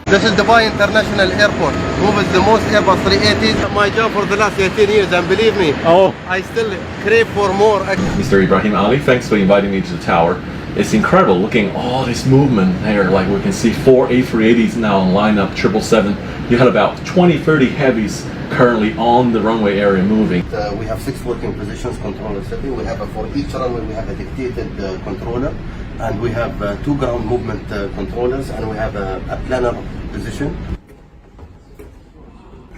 This is Dubai International Airport. Moves the most Airbus 380s. My job for the last 18 years, and believe me, I still crave for more. Mr. Ibrahim Ali, thanks for inviting me to the tower. It's incredible looking at all this movement here. Like we can see 4 A380s now on lineup, 777. You had about 20-30 heavies currently on the runway area moving. We have 6 working positions, controller setting. We have for each runway we have a dictated controller, and we have 2 ground movement controllers, and we have a planner position.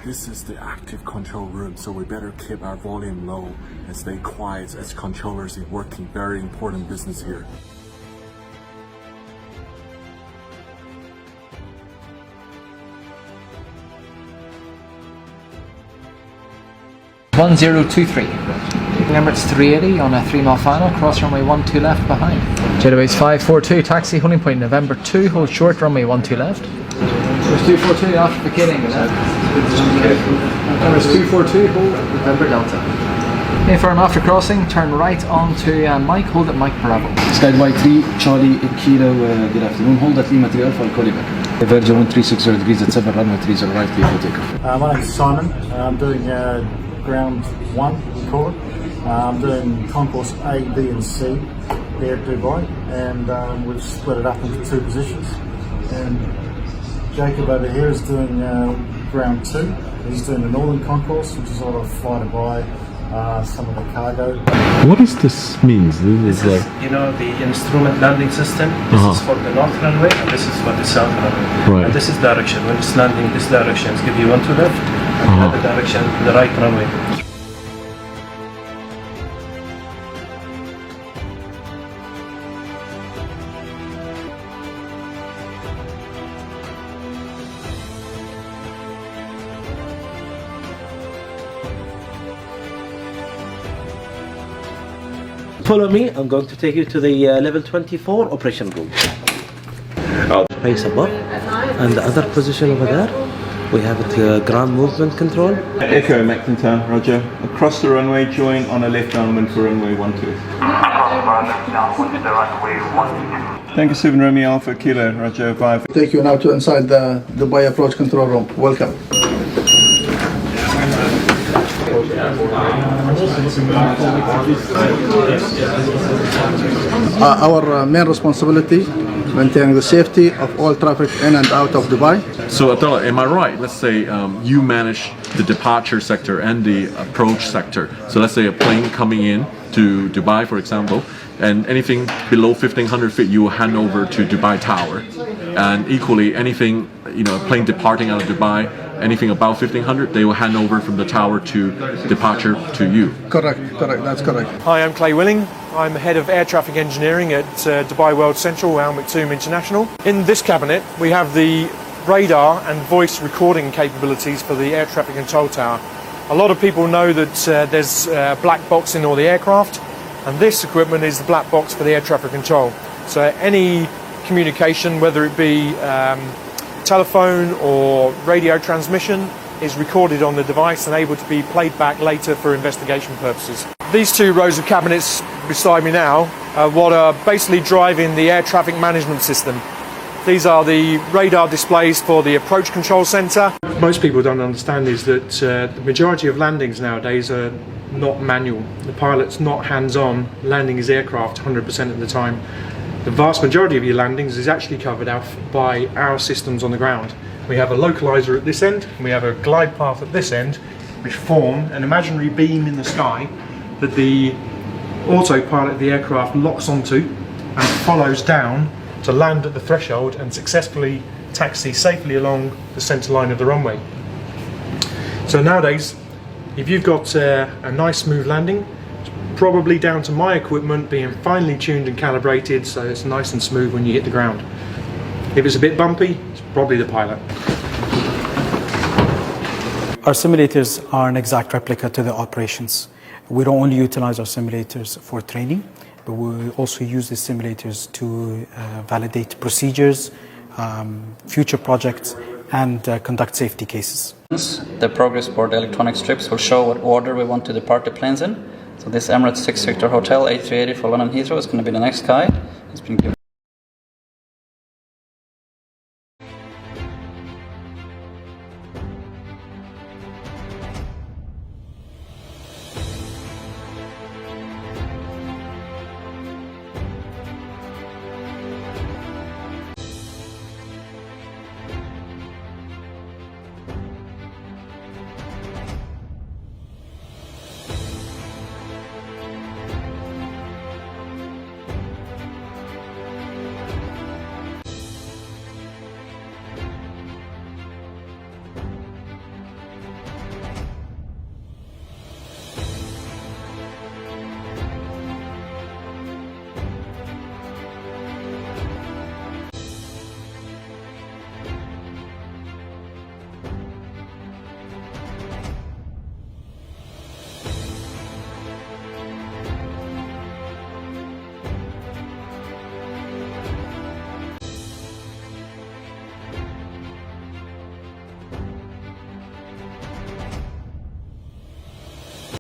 This is the active control room, so we better keep our volume low and stay quiet as controllers are working very important business here. (1023). Emirates 380 on a 3-mile final, cross runway 12 left behind. JetAirways 542, taxi holding point November 2, hold short runway 12 left. Emirates 242, after vacating, Emirates 242, hold November Delta. Okay, firm after crossing, turn right onto Mike, hold at Mike Bravo. Sky Dubai 3, Charlie Kilo, good afternoon, hold at Lima 3 Alpha, I'll call you back. Verge 1360 degrees at 7, runway 30 right, clear for takeoff. My name is Simon, I'm doing ground 1, we call it. I'm doing concourse A, B and C here at Dubai, and we've split it up into 2 positions. And Jacob over here is doing ground 2. He's doing the northern concourse, which is all of fly Dubai, some of the cargo. What does this mean? This is, you know, the instrument landing system. This is for the north runway, and this is for the south runway. Right. And this is direction. When it's landing, this direction is give you 1 to left, and the other direction, the right runway. Follow me, I'm going to take you to the level 24 operation room. Space above, and the other position over there, we have it ground movement control. Echo Maclintown, roger. Across the runway, join on a left downwind for runway 12. Thank you, 7 Romeo Alpha Kilo, roger, 5. Take you now to inside the Dubai approach control room. Welcome. Our main responsibility, maintaining the safety of all traffic in and out of Dubai. So Abdullah, am I right? Let's say you manage the departure sector and the approach sector. So let's say a plane coming in to Dubai, for example, and anything below 1,500 feet you will hand over to Dubai Tower. And equally, anything, you know, a plane departing out of Dubai, anything above 1,500, they will hand over from the tower to departure to you. Correct, that's correct. Hi, I'm Clay Willing. I'm Head of Air Traffic Engineering at Dubai World Central, Al Maktoum International. In this cabinet, we have the radar and voice recording capabilities for the air traffic control tower. A lot of people know that there's a black box in all the aircraft, and this equipment is the black box for the air traffic control. So any communication, whether it be telephone or radio transmission, is recorded on the device and able to be played back later for investigation purposes. These 2 rows of cabinets beside me now are what are basically driving the air traffic management system. These are the radar displays for the approach control center. Most people don't understand is that the majority of landings nowadays are not manual. The pilot's not hands-on landing his aircraft 100% of the time. The vast majority of your landings is actually covered out by our systems on the ground. We have a localizer at this end, and we have a glide path at this end, which form an imaginary beam in the sky that the autopilot of the aircraft locks onto and follows down to land at the threshold and successfully taxi safely along the centre line of the runway. So nowadays, if you've got a nice smooth landing, probably down to my equipment being finely tuned and calibrated so it's nice and smooth when you hit the ground. If it's a bit bumpy, it's probably the pilot. Our simulators are an exact replica to the operations. We don't only utilize our simulators for training, but we also use the simulators to validate procedures, future projects, and conduct safety cases. The progress board electronic strips will show what order we want to depart the planes in. So this Emirates 6 Victor Hotel A380 for London Heathrow is going to be the next guide. It's been given